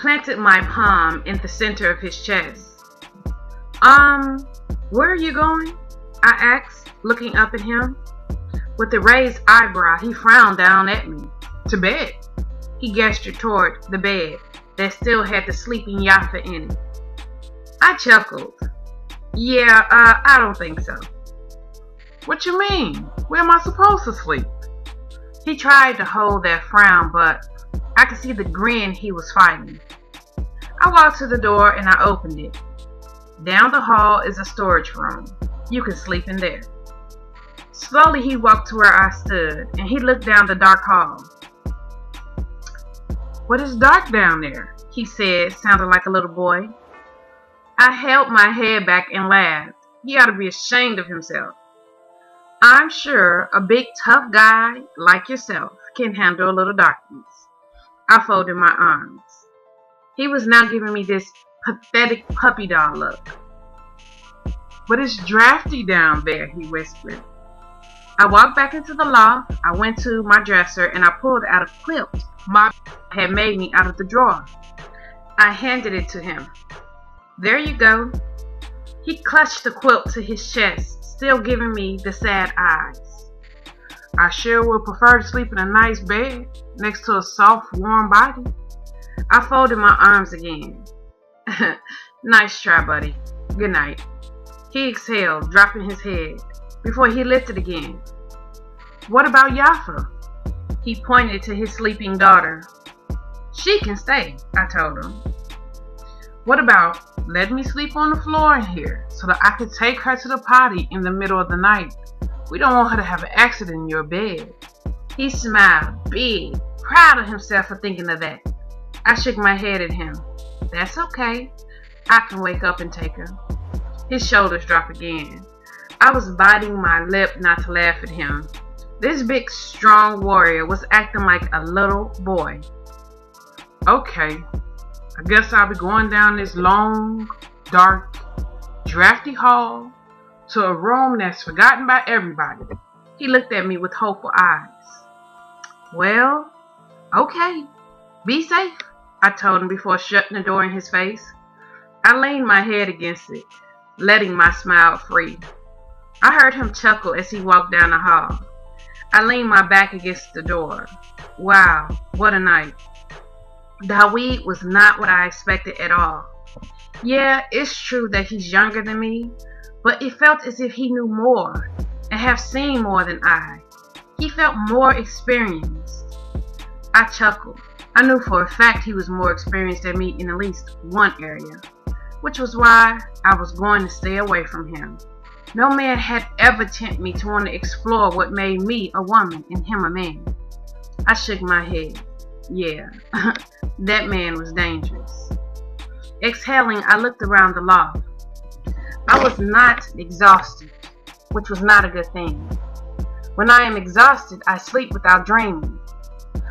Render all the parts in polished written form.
planted my palm in the center of his chest. Where are you going? I asked, looking up at him. With a raised eyebrow, he frowned down at me. To bed. He gestured toward the bed that still had the sleeping Yafa in it. I chuckled. Yeah, I don't think so. What you mean? Where am I supposed to sleep? He tried to hold that frown, but I could see the grin he was fighting. I walked to the door and I opened it. Down the hall is a storage room. You can sleep in there. Slowly he walked to where I stood and he looked down the dark hall. What is dark down there? He said, sounding like a little boy. I held my head back and laughed. He ought to be ashamed of himself. I'm sure a big tough guy like yourself can handle a little darkness. I folded my arms. He was now giving me this pathetic puppy dog look. But it's drafty down there, he whispered. I walked back into the loft. I went to my dresser and I pulled out a quilt my had made me out of the drawer. I handed it to him. There you go. He clutched the quilt to his chest, still giving me the sad eyes. I sure would prefer to sleep in a nice bed next to a soft, warm body. I folded my arms again. Nice try, buddy. Good night. He exhaled, dropping his head, before he lifted again. What about Yafa? He pointed to his sleeping daughter. She can stay, I told him. What about letting me sleep on the floor in here so that I could take her to the potty in the middle of the night? We don't want her to have an accident in your bed. He smiled, big, proud of himself for thinking of that. I shook my head at him. That's okay. I can wake up and take her. His shoulders dropped again. I was biting my lip not to laugh at him. This big, strong warrior was acting like a little boy. Okay, I guess I'll be going down this long, dark, drafty hall to a room that's forgotten by everybody. He looked at me with hopeful eyes. Well, okay, be safe, I told him before shutting the door in his face. I leaned my head against it, letting my smile free. I heard him chuckle as he walked down the hall. I leaned my back against the door. Wow, what a night. Dawid was not what I expected at all. Yeah, it's true that he's younger than me, but it felt as if he knew more and have seen more than I. He felt more experienced. I chuckled. I knew for a fact he was more experienced than me in at least one area, which was why I was going to stay away from him. No man had ever tempted me to want to explore what made me a woman and him a man. I shook my head. Yeah, that man was dangerous. Exhaling, I looked around the loft. I was not exhausted, which was not a good thing. When I am exhausted, I sleep without dreaming.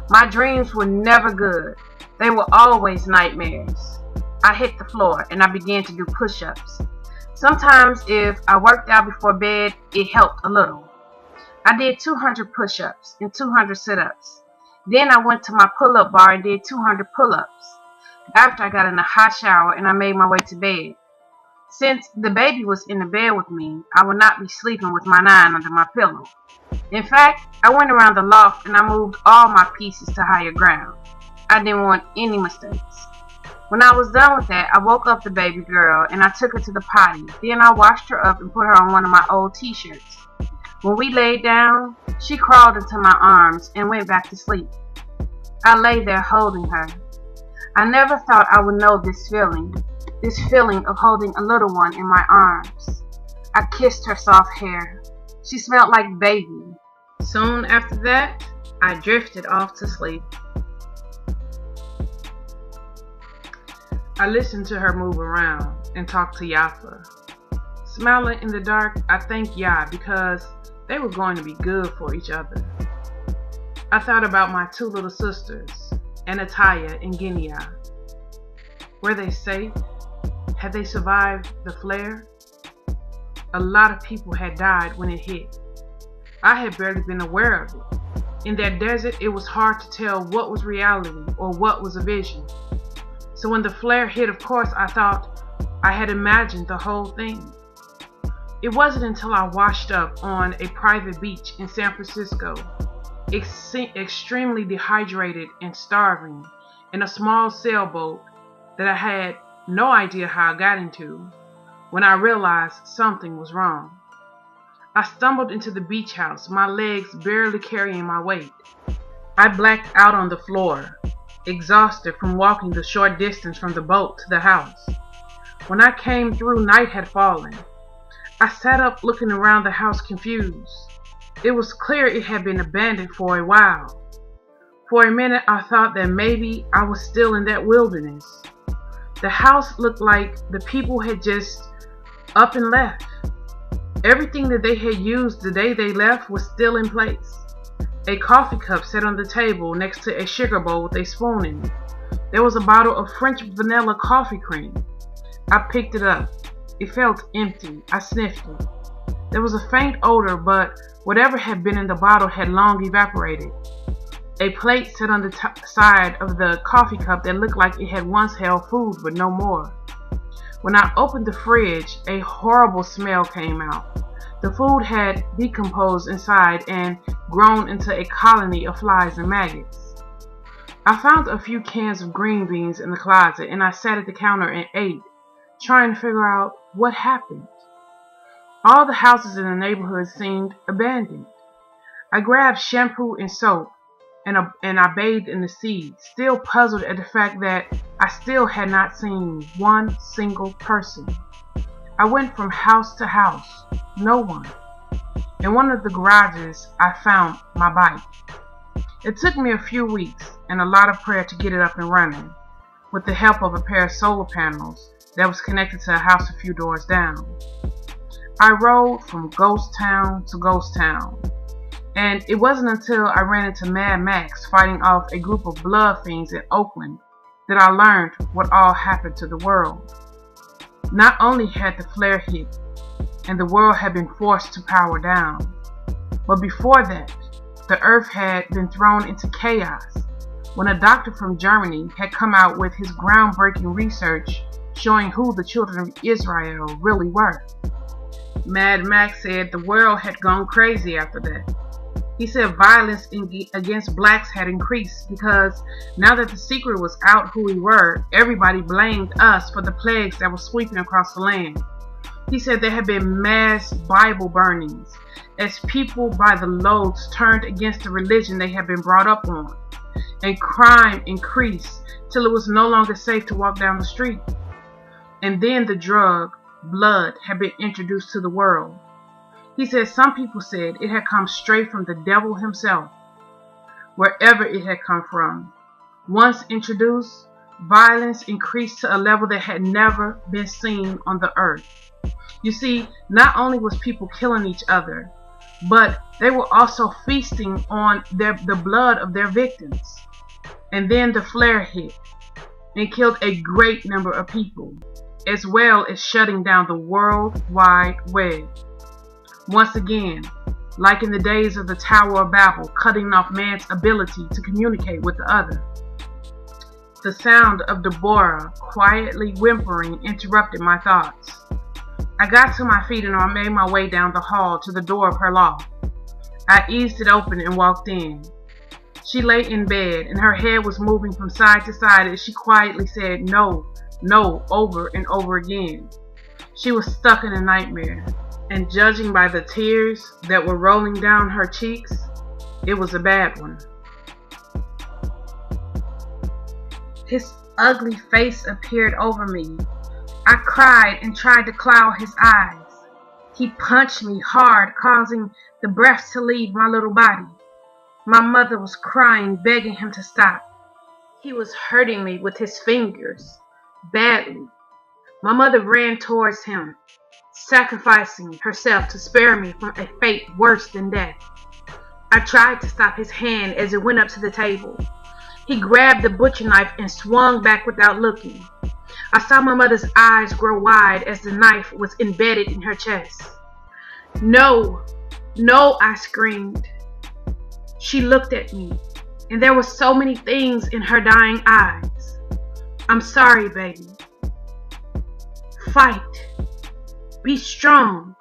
My dreams were never good. They were always nightmares. I hit the floor and I began to do push-ups. Sometimes if I worked out before bed, it helped a little. I did 200 push-ups and 200 sit-ups. Then I went to my pull-up bar and did 200 pull-ups. After I got in a hot shower and I made my way to bed. Since the baby was in the bed with me, I would not be sleeping with my 9 under my pillow. In fact, I went around the loft and I moved all my pieces to higher ground. I didn't want any mistakes. When I was done with that, I woke up the baby girl and I took her to the potty. Then I washed her up and put her on one of my old t-shirts. When we laid down, she crawled into my arms and went back to sleep. I lay there holding her. I never thought I would know this feeling of holding a little one in my arms. I kissed her soft hair. She smelled like baby. Soon after that, I drifted off to sleep. I listened to her move around and talk to Yafa. Smiling in the dark, I thanked Yah because they were going to be good for each other. I thought about my 2 little sisters, Anataya and Ginia. Were they safe? Had they survived the flare? A lot of people had died when it hit. I had barely been aware of it. In that desert, it was hard to tell what was reality or what was a vision. So when the flare hit, of course, I thought I had imagined the whole thing. It wasn't until I washed up on a private beach in San Francisco, extremely dehydrated and starving, in a small sailboat that I had no idea how I got into, when I realized something was wrong. I stumbled into the beach house, my legs barely carrying my weight. I blacked out on the floor, exhausted from walking the short distance from the boat to the house. When I came through, night had fallen. I sat up looking around the house confused. It was clear it had been abandoned for a while. For a minute I thought that maybe I was still in that wilderness. The house looked like the people had just up and left. Everything that they had used the day they left was still in place. A coffee cup sat on the table next to a sugar bowl with a spoon in it. There was a bottle of French vanilla coffee cream. I picked it up. It felt empty. I sniffed it. There was a faint odor, but whatever had been in the bottle had long evaporated. A plate sat on the side of the coffee cup that looked like it had once held food, but no more. When I opened the fridge, a horrible smell came out. The food had decomposed inside and grown into a colony of flies and maggots. I found a few cans of green beans in the closet, and I sat at the counter and ate, trying to figure out what happened. All the houses in the neighborhood seemed abandoned. I grabbed shampoo and soap, and I bathed in the sea, still puzzled at the fact that I still had not seen one single person. I went from house to house, no one. In one of the garages, I found my bike. It took me a few weeks and a lot of prayer to get it up and running, with the help of a pair of solar panels that was connected to a house a few doors down. I rode from ghost town to ghost town, and it wasn't until I ran into Mad Max fighting off a group of blood fiends in Oakland that I learned what all happened to the world. Not only had the flare hit, and the world had been forced to power down, but before that, the earth had been thrown into chaos when a doctor from Germany had come out with his groundbreaking research showing who the children of Israel really were. Mad Max said the world had gone crazy after that. He said violence against blacks had increased because now that the secret was out who we were, everybody blamed us for the plagues that were sweeping across the land. He said there had been mass Bible burnings as people by the loads turned against the religion they had been brought up on, and crime increased till it was no longer safe to walk down the street. And then the drug, blood, had been introduced to the world. He said some people said it had come straight from the devil himself, wherever it had come from. Once introduced, violence increased to a level that had never been seen on the earth. You see, not only was people killing each other, but they were also feasting on the blood of their victims. And then the flare hit and killed a great number of people, as well as shutting down the World Wide Web. Once again, like in the days of the Tower of Babel, cutting off man's ability to communicate with the other. The sound of Deborah quietly whimpering interrupted my thoughts. I got to my feet and I made my way down the hall to the door of her loft. I eased it open and walked in. She lay in bed and her head was moving from side to side as she quietly said no, no, over and over again. She was stuck in a nightmare, and judging by the tears that were rolling down her cheeks, it was a bad one. His ugly face appeared over me. I cried and tried to cloud his eyes. He punched me hard, causing the breath to leave my little body. My mother was crying, begging him to stop. He was hurting me with his fingers, badly. My mother ran towards him, sacrificing herself to spare me from a fate worse than death. I tried to stop his hand as it went up to the table. He grabbed the butcher knife and swung back without looking. I saw my mother's eyes grow wide as the knife was embedded in her chest. No, no, I screamed. She looked at me, and there were so many things in her dying eyes. I'm sorry, baby. Fight. Be strong.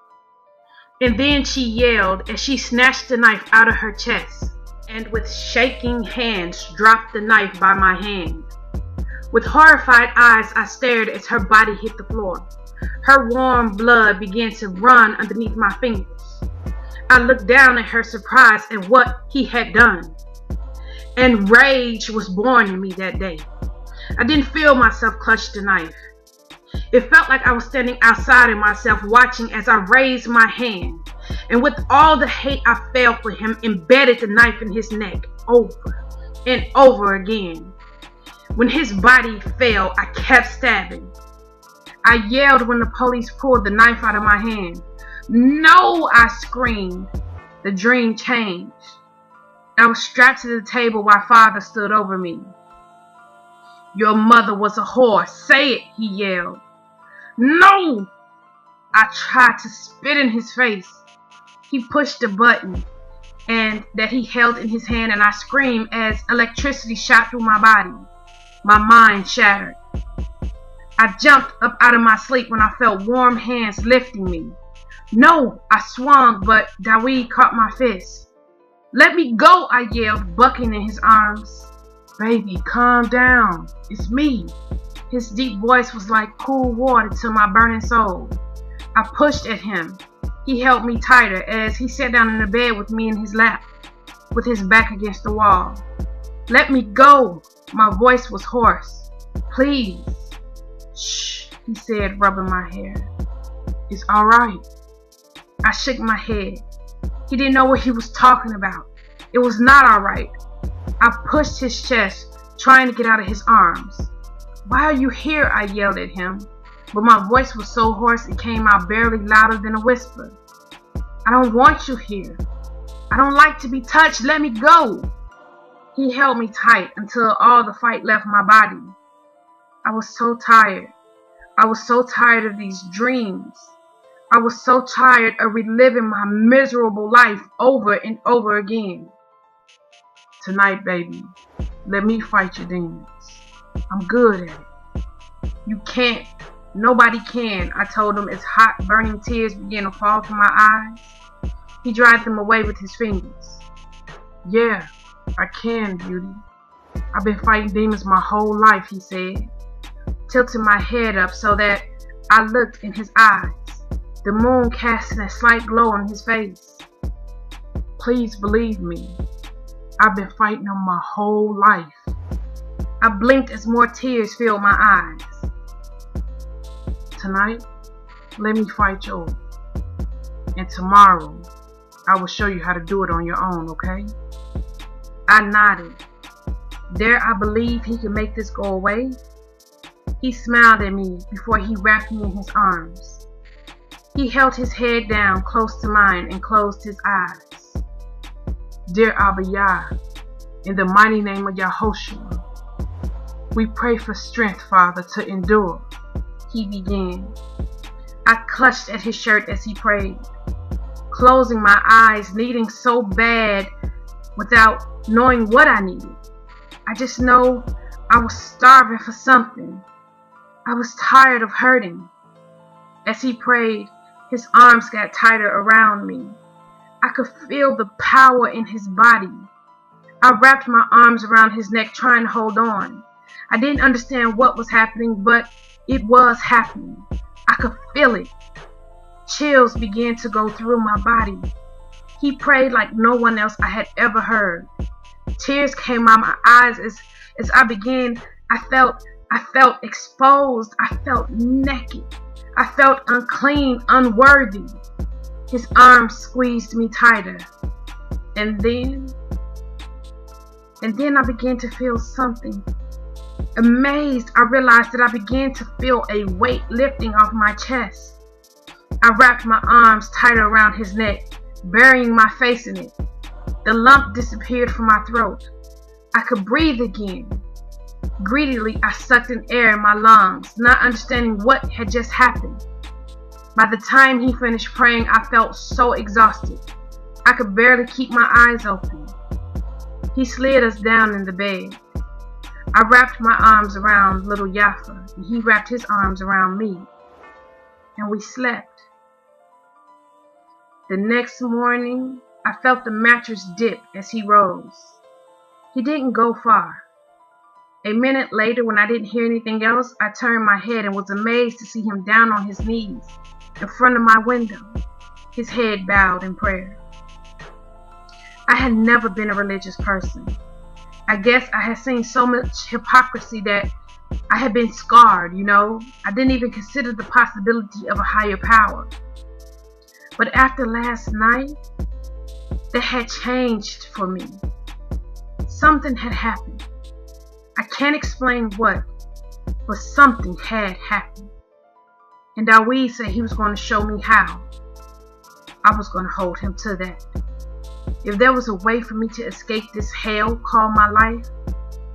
And then she yelled as she snatched the knife out of her chest and with shaking hands dropped the knife by my hand. With horrified eyes, I stared as her body hit the floor. Her warm blood began to run underneath my fingers. I looked down at her, surprised at what he had done. And rage was born in me that day. I didn't feel myself clutch the knife. It felt like I was standing outside of myself, watching as I raised my hand, and with all the hate I felt for him, embedded the knife in his neck over and over again. When his body fell, I kept stabbing. I yelled when the police pulled the knife out of my hand. No, I screamed. The dream changed. I was strapped to the table while Father stood over me. Your mother was a whore. Say it, he yelled. No! I tried to spit in his face. He pushed the button and that he held in his hand, and I screamed as electricity shot through my body. My mind shattered. I jumped up out of my sleep when I felt warm hands lifting me. No, I swung, but Dawid caught my fist. Let me go, I yelled, bucking in his arms. Baby, calm down. It's me. His deep voice was like cool water to my burning soul. I pushed at him. He held me tighter as he sat down in the bed with me in his lap, with his back against the wall. Let me go. My voice was hoarse. Please. Shh, he said, rubbing my hair. It's all right. I shook my head. He didn't know what he was talking about. It was not all right. I pushed his chest, trying to get out of his arms. Why are you here? I yelled at him, but my voice was so hoarse it came out barely louder than a whisper. I don't want you here. I don't like to be touched. Let me go. He held me tight until all the fight left my body. I was so tired. I was so tired of these dreams. I was so tired of reliving my miserable life over and over again. Tonight, baby, let me fight your demons. I'm good at it. You can't. Nobody can, I told him as hot, burning tears began to fall from my eyes. He dried them away with his fingers. Yeah, I can, beauty. I've been fighting demons my whole life, he said, tilting my head up so that I looked in his eyes, the moon casting a slight glow on his face. Please believe me. I've been fighting them my whole life. I blinked as more tears filled my eyes. Tonight, let me fight yours. And tomorrow, I will show you how to do it on your own, okay? I nodded. Dare I believe he could make this go away? He smiled at me before he wrapped me in his arms. He held his head down close to mine and closed his eyes. Dear Abba Yah, in the mighty name of Yahushua, we pray for strength, Father, to endure, he began. I clutched at his shirt as he prayed, closing my eyes, needing so bad without knowing what I needed. I just know I was starving for something. I was tired of hurting. As he prayed, his arms got tighter around me. I could feel the power in his body. I wrapped my arms around his neck, trying to hold on. I didn't understand what was happening, but it was happening. I could feel it. Chills began to go through my body. He prayed like no one else I had ever heard. Tears came out my eyes as I began. I felt exposed. I felt naked. I felt unclean, unworthy. His arms squeezed me tighter. And then I began to feel something. Amazed, I realized that I began to feel a weight lifting off my chest. I wrapped my arms tighter around his neck, burying my face in it. The lump disappeared from my throat. I could breathe again. Greedily, I sucked in air in my lungs, not understanding what had just happened. By the time he finished praying, I felt so exhausted. I could barely keep my eyes open. He slid us down in the bed. I wrapped my arms around little Yafa, and he wrapped his arms around me, and we slept. The next morning, I felt the mattress dip as he rose. He didn't go far. A minute later, when I didn't hear anything else, I turned my head and was amazed to see him down on his knees in front of my window, his head bowed in prayer. I had never been a religious person. I guess I had seen so much hypocrisy that I had been scarred, I didn't even consider the possibility of a higher power. But after last night, that had changed for me. Something had happened. I can't explain what, but something had happened. And Dawid said he was going to show me how. I was going to hold him to that. If there was a way for me to escape this hell called my life,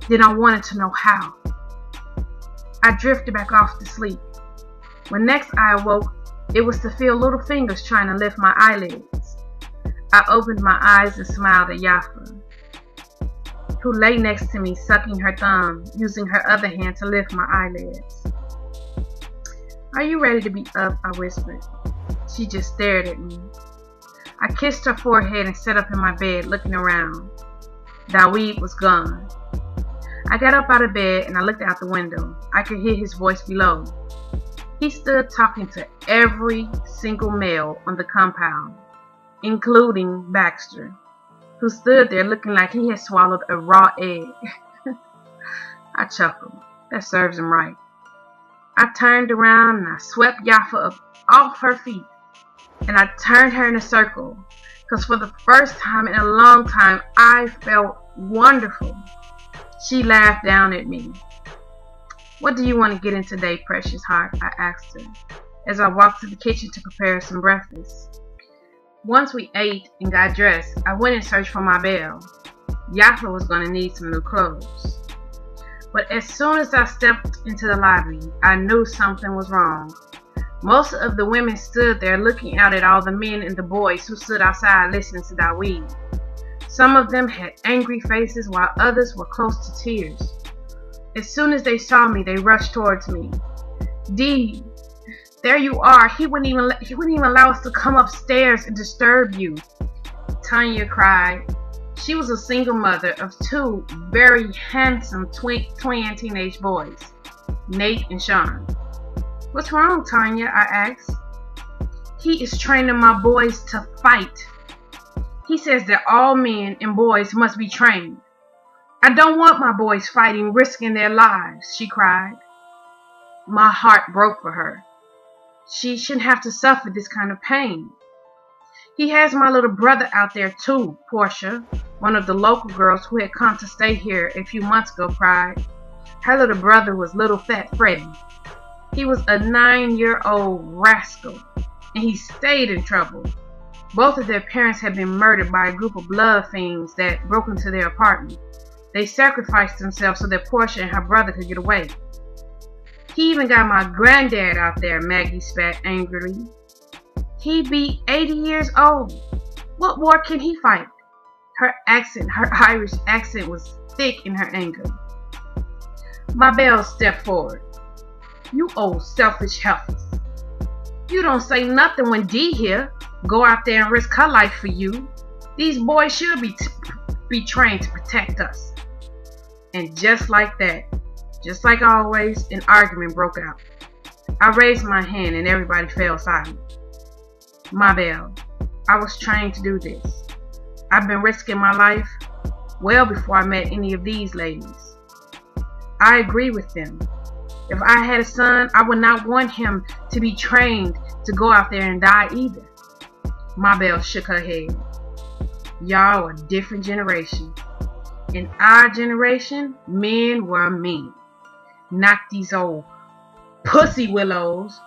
then I wanted to know how. I drifted back off to sleep. When next I awoke, it was to feel little fingers trying to lift my eyelids. I opened my eyes and smiled at Yafa, who lay next to me sucking her thumb, using her other hand to lift my eyelids. "Are you ready to be up?" I whispered. She just stared at me. I kissed her forehead and sat up in my bed looking around. Dawid was gone. I got up out of bed and I looked out the window. I could hear his voice below. He stood talking to every single male on the compound, including Baxter, who stood there looking like he had swallowed a raw egg. I chuckled. That serves him right. I turned around and I swept Yafa up off her feet, and I turned her in a circle, because for the first time in a long time, I felt wonderful. She laughed down at me. "What do you want to get in today, precious heart?" I asked her, as I walked to the kitchen to prepare some breakfast. Once we ate and got dressed, I went and searched for my bell. Yafa was going to need some new clothes. But as soon as I stepped into the lobby, I knew something was wrong. Most of the women stood there looking out at all the men and the boys who stood outside listening to Dawid. Some of them had angry faces while others were close to tears. As soon as they saw me, they rushed towards me. "Dee, there you are. He wouldn't even allow us to come upstairs and disturb you," Tanya cried. She was a single mother of two very handsome twin teenage boys, Nate and Sean. "What's wrong, Tanya?" I asked. "He is training my boys to fight. He says that all men and boys must be trained. I don't want my boys fighting, risking their lives," she cried. My heart broke for her. She shouldn't have to suffer this kind of pain. "He has my little brother out there too," Portia, one of the local girls who had come to stay here a few months ago, cried. Her little brother was little fat Freddie. He was a 9-year-old rascal, and he stayed in trouble. Both of their parents had been murdered by a group of blood fiends that broke into their apartment. They sacrificed themselves so that Portia and her brother could get away. "He even got my granddad out there," Maggie spat angrily. "He be 80 years old. What war can he fight?" Her Irish accent was thick in her anger. My belle stepped forward. "You old selfish heifers. You don't say nothing when Dee here. Go out there and risk her life for you. These boys should be trained to protect us." And just like that, just like always, an argument broke out. I raised my hand and everybody fell silent. "My belle, I was trained to do this. I've been risking my life well before I met any of these ladies. I agree with them. If I had a son, I would not want him to be trained to go out there and die either." My belle shook her head. "Y'all are a different generation. In our generation, men were men. Not these old pussy willows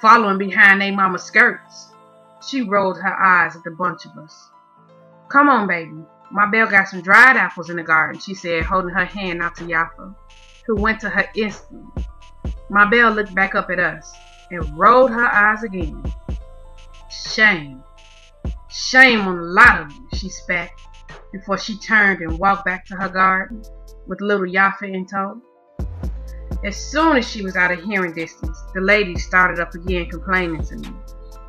following behind their mama's skirts." She rolled her eyes at the bunch of us. "Come on, baby. My belle got some dried apples in the garden," she said, holding her hand out to Yafa, who went to her instantly. My belle looked back up at us and rolled her eyes again. Shame. Shame on a lot of you, she spat, before she turned and walked back to her garden, with little Yafa in tow. As soon as she was out of hearing distance, the ladies started up again complaining to me.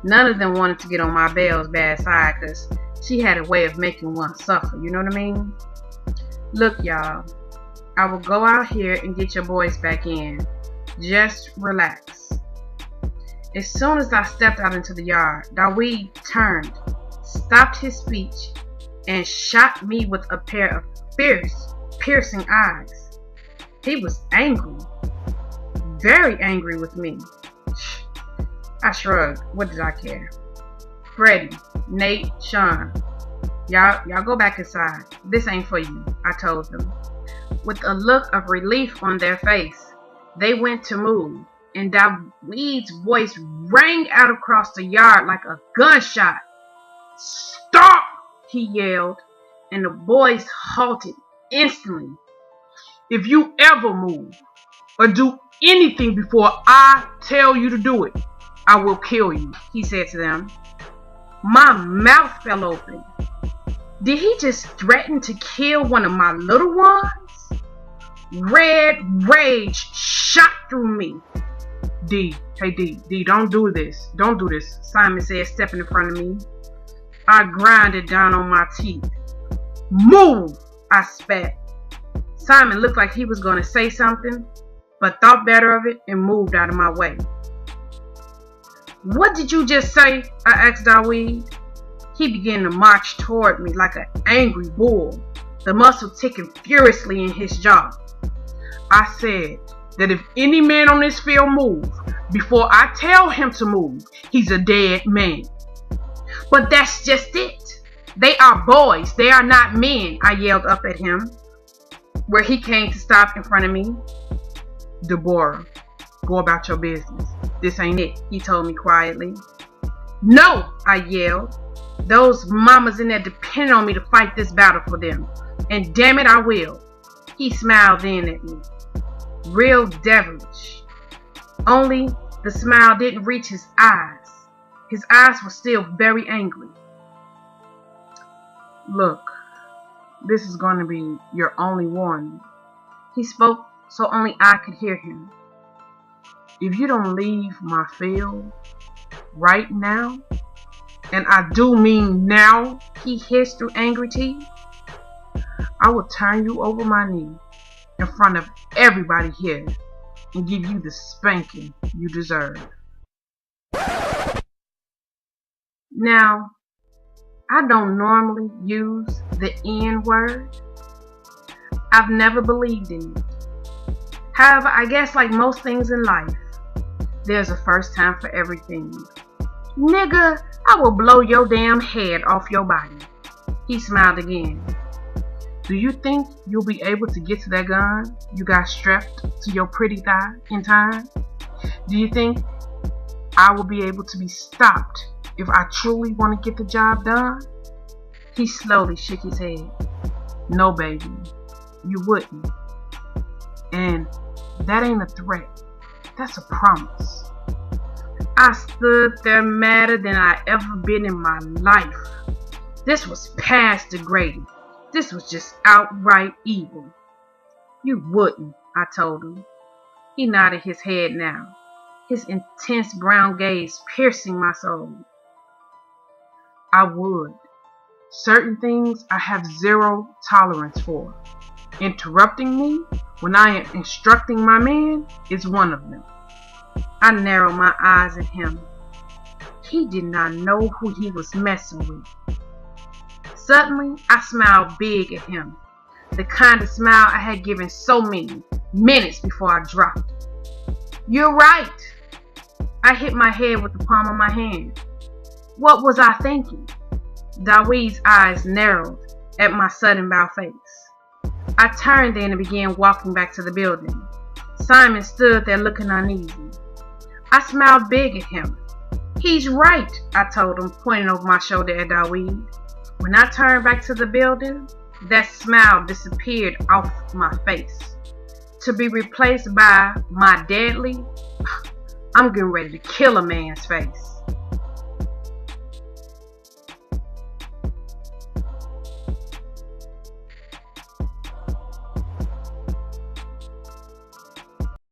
None of them wanted to get on my Belle's bad side, because she had a way of making one suffer, you know what I mean? Look, y'all, I will go out here and get your boys back in. Just relax. As soon as I stepped out into the yard, Dawid turned, stopped his speech, and shot me with a pair of fierce, piercing eyes. He was angry, very angry with me. I shrugged. What did I care? Freddie, Nate, Sean, y'all go back inside. This ain't for you, I told them. With a look of relief on their face, they went to move, and Dawid's voice rang out across the yard like a gunshot. Stop! He yelled, and the boys halted instantly. If you ever move or do anything before I tell you to do it, I will kill you, he said to them. My mouth fell open. Did he just threaten to kill one of my little ones? Red rage shot through me. D, don't do this. Don't do this, Simon said, stepping in front of me. I grinded down on my teeth. Move, I spat. Simon looked like he was going to say something, but thought better of it and moved out of my way. What did you just say? I asked Dawid. He began to march toward me like an angry bull, the muscle ticking furiously in his jaw. I said that if any man on this field moves before I tell him to move, he's a dead man. But that's just it. They are boys. They are not men, I yelled up at him, where he came to stop in front of me. Deborah, go about your business. This ain't it, he told me quietly. No, I yelled. Those mamas in there depend on me to fight this battle for them. And damn it, I will. He smiled in at me. Real devilish. Only the smile didn't reach his eyes. His eyes were still very angry. Look, this is going to be your only warning. He spoke so only I could hear him. If you don't leave my field right now, and I do mean now, he hissed through angry teeth, I will turn you over my knee in front of everybody here and give you the spanking you deserve. Now, I don't normally use the N word. I've never believed in it. However, I guess like most things in life, there's a first time for everything. Nigga, I will blow your damn head off your body. He smiled again. Do you think you'll be able to get to that gun you got strapped to your pretty thigh in time? Do you think I will be able to be stopped if I truly want to get the job done? He slowly shook his head. No, baby, you wouldn't. And that ain't a threat. That's a promise. I stood there madder than I ever been in my life. This was past degrading. This was just outright evil. You wouldn't, I told him. He nodded his head now, his intense brown gaze piercing my soul. I would. Certain things I have zero tolerance for. Interrupting me when I am instructing my man is one of them. I narrowed my eyes at him. He did not know who he was messing with. Suddenly, I smiled big at him, the kind of smile I had given so many minutes before I dropped. You're right. I hit my head with the palm of my hand. What was I thinking? Dawid's eyes narrowed at my sudden bow face. I turned then and began walking back to the building. Simon stood there looking uneasy. I smiled big at him. He's right, I told him, pointing over my shoulder at Dawid. When I turned back to the building, that smile disappeared off my face, to be replaced by my deadly, I'm getting ready to kill a man's face.